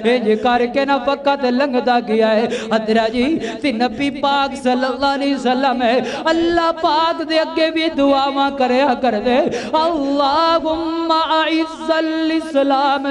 انج کر کے نہ فقط لنگدا گیا ہے حضرت جی تے نبی پاک صلی اللہ علیہ وسلم ہے اللہ پاک دے اگے بھی دعاواں کریا کر دے اللہم اعز الاسلام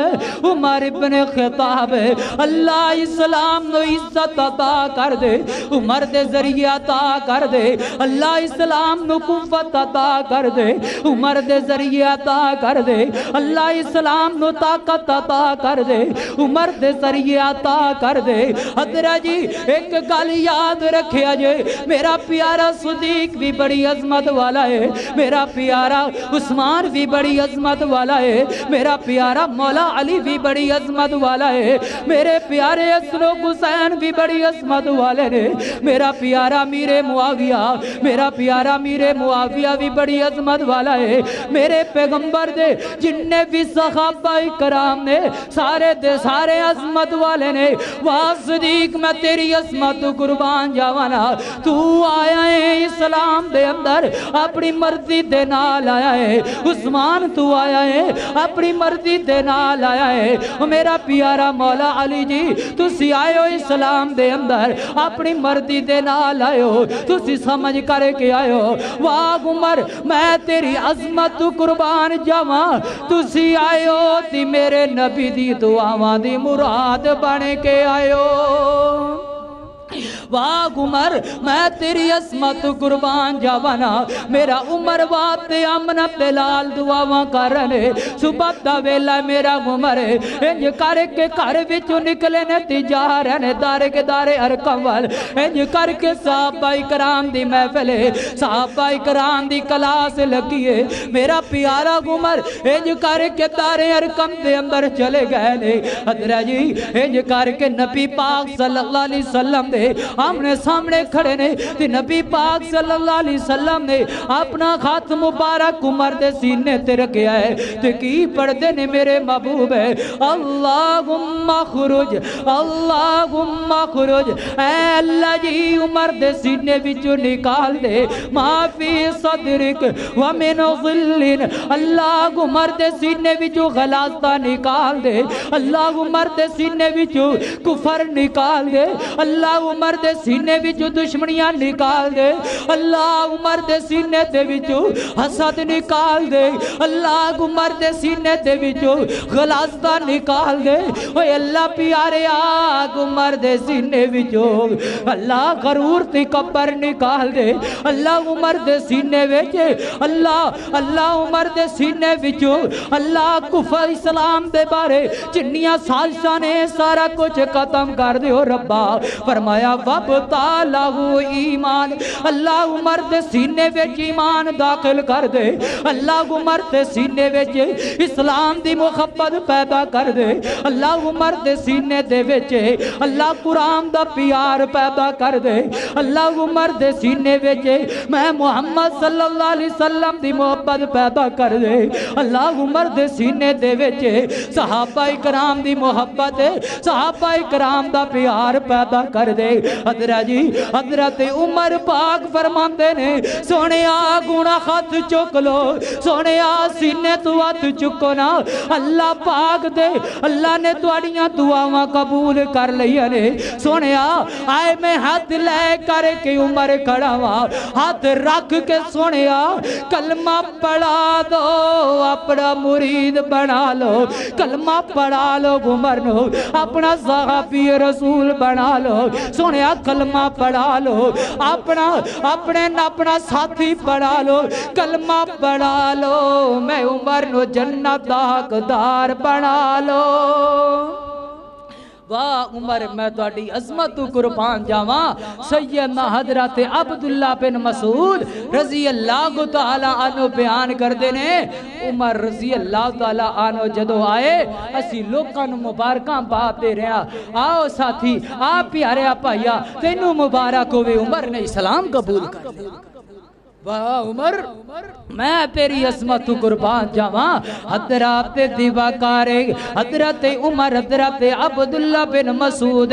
عمر ابن خطاب اللہ اسلام نو عزت عطا کر دے عمر دے ذریعہ عطا کر دے اللہ اسلام نو قوت عطا کر دے عمر دے ذریعہ عطا کر دے اللہ اسلام نو طاقت عطا کر دے عمر دے ذریعے عطا کر دے حضرت جی ایک گل یاد رکھیا جے میرا پیارا صدیق بھی بڑی عظمت والا ہے میرا پیارا عثمان بھی بڑی عظمت والا ہے میرا پیارا مولا علی بھی بڑی عظمت والا ہے میرے پیارے حسن و حسین بھی بڑی عظمت والے نے میرا پیارا امیر معاویہ بھی بڑی عظمت والا ہے میرے پیغمبر دے جننے بھی صحابہ کرام نے سارے دے سارے عظمت والے نے واہ صدیق میں تیری عظمت قربان جاوانا تو آیا ہے اسلام دے اندر اپنی مرضی دے نال آیا ہے عثمان تو آیا ہے اپنی مرضی دے نال آیا ہے میرا پیارا مولا علی جی تسی آئے ہو اسلام دے اندر اپنی مرضی دے نال آئے ہو تسی سمجھ کر کے آئے ہو واہ عمر میں تیری عظمت قربان جاواں تسی آئے ہو تی میرے نبی دی دعاواں دی مراد بنے کے آئے ہو واہ عمر میں تیری عظمت قربان جاوانا میرا عمر واتے امن بلال دعاواں کر رہے صبح دا ویلا میرا عمر انج کر کے گھر وچوں نکلے نے تے جا رہے نے دار کے دار ارقم وال انج کر کے صحابہ کرام دی محفل صحابہ کرام دی کلاس لگی ہے میرا پیارا عمر انج کر کے دار ارقم دے اندر چلے گئے نے حضرت جی انج کر کے نبی پاک صلی اللہ علیہ وسلم دے آمنے سامنے کھڑے نے تے نبی پاک صلی اللہ علیہ وسلم نے اپنا خط مبارک عمر دے سینے تے رکھیا ہے تے کی پڑھتے نے میرے محبوب ہے اللہم خروج اے اللہ جی عمر دے سینے بچو نکال دے ما فی صدرک ومن ظلن اللہ عمر دے سینے بچو غلاظتہ نکال دے اللہ عمر دے سینے بچو کفر نکال دے اللہ عمر دے سینے بچو دشمنیاں نکال دے اللہ عمر دے سینے دے بچو حسد نکال دے اللہ عمر دے سینے دے بچو غلاظتہ نکال دے اوے اللہ پیارے آگ عمر دے سینے بچو اللہ غرور تکبر نکال دے اللہ عمر دے سینے بچے اللہ عمر دے سینے بچو اللہ کفر اسلام دے بارے جنیاں سازشاں نے سارا کچھ ختم کر دے ربا فرمایا وَبْتَالَهُ ایمان اللہ عمر دے سینے وچ ایمان داخل کر دے اللہ عمر دے سینے وچ اسلام دی محبت پیدا کر دے اللہ عمر دے سینے دے وچ اللہ قرآن دا پیار پیدا کر دے اللہ عمر دے سینے وچ میں محمد صلی اللہ علیہ وسلم دی محبت پیدا کر دے اللہ عمر دے سینے دے وچ صحابہ کرام دی محبت صحابہ کرام دا پیار پیدا کر دے حضرت جی حضرت عمر پاک فرماندے نے سونے گونا خط چک لو سونے سینے تو ہاتھ چکو نا اللہ پاک دے اللہ نے تواڈیاں دعاواں قبول کر لیا نے سونے آئے میں ہاتھ لے کر کے عمر کھڑا وا ہاتھ رکھ کے سونے کلمہ پڑھا دو اپنا مرید بنا لو کلمہ پڑھا لو عمر نو اپنا صحابی رسول بنا لو سونے کلمہ پڑھا لو اپنا ساتھی پڑھا لو کلمہ پڑھا لو میں عمر نو جنت دا حقدار بنا لو واہ عمر میں تواڈی عظمت قربان جاواں سیدنا حضرت عبداللہ بن مسعود رضی اللہ تعالی عنہ بیان کردے نے عمر رضی اللہ تعالی عنہ جدو آئے اسی لوکاں نوں مبارکاں بات دے رہے ہیں آؤ ساتھی آپ پیارے پائیا تینوں مبارک ہوئے عمر نے اسلام قبول کر لیا वाह उमर मैं तेरी असमत कुर्बान जावा। हजरत दिवाकारे हजरत उमर हजरत अब्दुल्ला बिन मसूद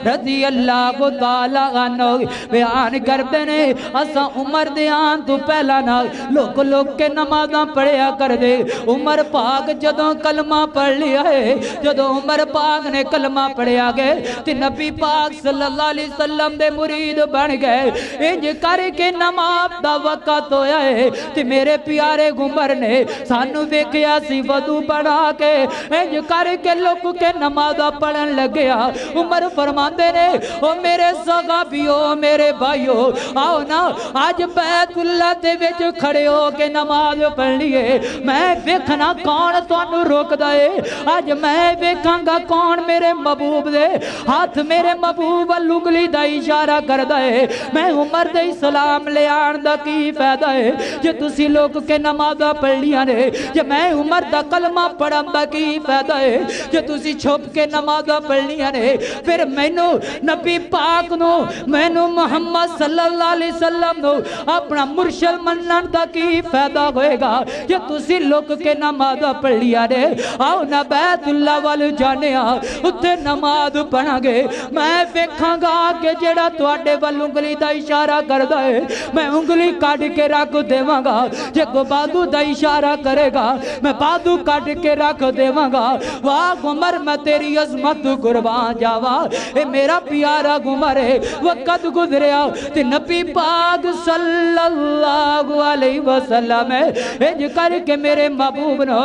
रजी अल्लाह ताला अन्हु बयान करते ने असा उमर दे आन तो पहला ना लोग लोग के नमाज़ां पढ़िया कर दे। उमर पाक जदों कलमा पढ़ लिया है, जदों उमर पाक ने कलमा पढ़िया गए ते नबी पाक सल्लल्लाहु अलैहि वसल्लम दे मुरीद बन गए। इंज करके नमाज दा वक़्त होया है ते मेरे प्यारे उमर ने सानू वेखिया सी वदू बना के इंज करके लोग के नमाज़ां पढ़न लग्या। उमर फरमांदे ने ओ मेरे सहाबियो मेरे भाइयों आओ ना आज बैतुल्ला दे विच खड़े हो के नमाज पढ़नीए। मैं वेखना कौन तुहानू रोकदा है, आज मैं वेखांगा कौन मेरे महबूब दे हाथ मेरे महबूब वल उंगली दा इशारा करदा है। मैं उमर दे सलाम ले आन दा की फायदा है जे तुसी लोग के नमाज़ां पढ़नियां ने, जे मैं उमर दा कलमा पढ़न दा की फायदा है जे तुसी छुप के नमाज़ां पढ़नियां ने। फिर मैनू नबी पाक नू मैनू मुहम्मद सल्लल्लाहु अलैहि वसल्लम नू अपना मुर्शिद मनन दा की फायदा होएगा जे तुसी लोग के नमाज़ां पढ़नियां ने। आओ ना बैतुल्ला वल जाने आ उत्थे नमाज पढ़ांगे। मैं वेखांगा कि जेड़ा तुहाडे वल उंगली दा इशारा करदा है मैं उंगली काट के रख देवांगा, जे को बाजू दा इशारा करेगा मैं बाजू काट के रख देवांगा। वाह उमर मैं तेरी अज़मत कुर्बान जावा। ए मेरा प्यारा उमर है वक़्त गुजरिया ते नबी पाक सल्लल्लाहु अलैहि वसल्लम इंज करके मेरे महबूब ने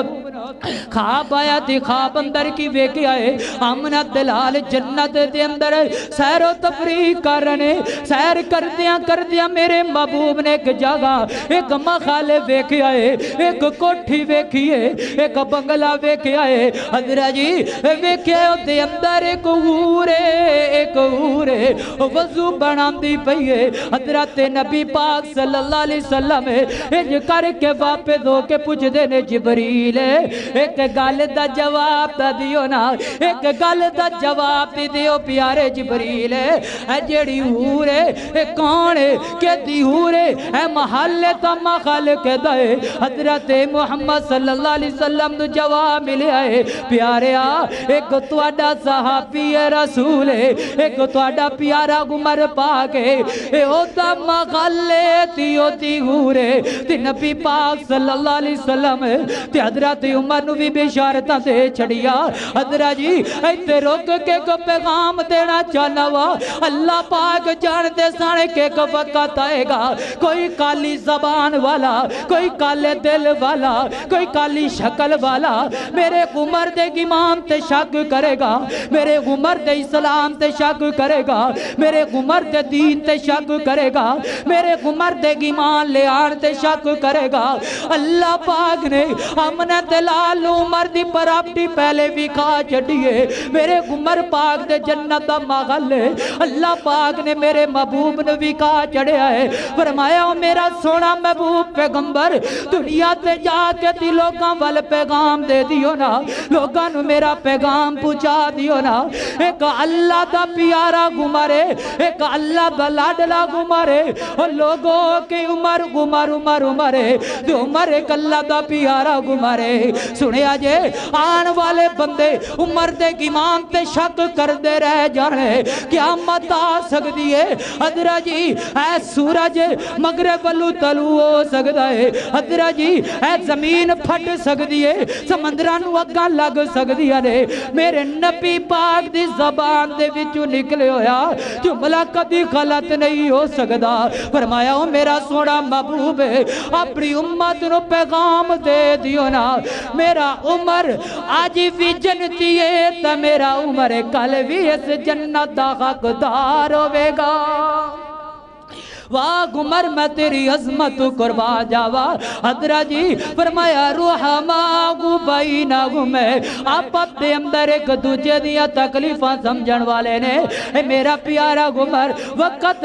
ख्वाब आया ते ख्वाब अंदर की वेखिया है आमना दलाल जन्नत दे अंदर सैरो तफरीह करने सैर करदियां मेरे महबूब ने एक जगह एक महल वेखिया है, एक कोठी वेखी है, एक बंगला वेखिया है। हजरा जी वेखिया उहदे अंदर एक हूर है वजू बनांदी पई है। हजरत नबी पाक सल्लल्लाहु अलैहि वसल्लम इंज करके वापस होके पुछदे ने जिबरील एक गल दा जवाब दा दियो ना, एक गल दा जवाब दियो प्यारे जिबरील। ए जेड़ी हूर है ए कौन है के दी हूर है ए महल ता महल के दे। हजरत मुहम्मद सल्लल्लाहु अलैहि वसल्लम नु जवाब मिलिया है प्यारिया एक तुहाडा सहाबी है रसूल है, एक तुहाडा प्यारा उमर पाक है ए ओदा महल ती ओदी हूर है ते नबी पाक सल्लल्लाहु अलैहि वसल्लम ते हजरत उमर नु भी बिशारतां दे छड़िया। हजरा जी इत्थे रोक के को पैगाम देना चाहना वा अल्लाह पाक जानते सन के को वक़्त आएगा कोई काली ज़बान वाला कोई काले दिल वाला कोई काली शक्ल वाला मेरे उमर दे ईमान ते शक करेगा, मेरे उमर दे इस्लाम ते शक करेगा, मेरे उमर दे दीन ते शक करेगा, मेरे उमर दे ईमान ले आन ते शक करेगा। अल्लाह पाक ने हमने दलाल उमर दी प्रॉपर्टी पहले भी खा छड़ी है, मेरे उमर पाक दे जन्नत दा महल है। अल्लाह पाक ने मेरे महबूब ने भी खा चढ़िया है। फरमाया मेरा सोना महबूब पैगंबर दुनिया ते जाके ती लोगां वाल पैगाम दे दियो ना, लोगां नु मेरा पैगाम पहुंचा दियो ना। एक अल्लाह दा प्यारा उमर है, एक अल्लाह दा लाडला उमर है और लोगों के उमर उमर उमर उमर है ते उमर एक अल्लाह दा प्यारा उमर है। सुनिया जे आने वाले बंदे उमर दे ईमान ते शक करदे रह जाने क़यामत आ सकदी है। हजरा जी ऐ सूरज मगरब वल्लू तलू हो सकदा है, हजरा जी ऐ जमीन फट सकदी है, समंदरां नू अग्गां लग सकदियां ने। मेरे नबी पाक दी ज़बान दे विचों निकले होया जुमला कदी गलत नहीं हो सकदा। फरमाया ओ मेरा सोना महबूब है अपनी उम्मत नू पैगाम दे दियो ना मेरा उमर आज भी जन्नती है ते मेरा उमर कल भी इस जन्नत दा हकदार होवेगा। वाह उमर मैं तेरी अज़मत कुर्बान जावा। हजरा जी फरमाया रूहमा बैना में आप दे अंदर एक दूजे दियां तकलीफां समझण वाले ने मेरा प्यारा उमर वक़्त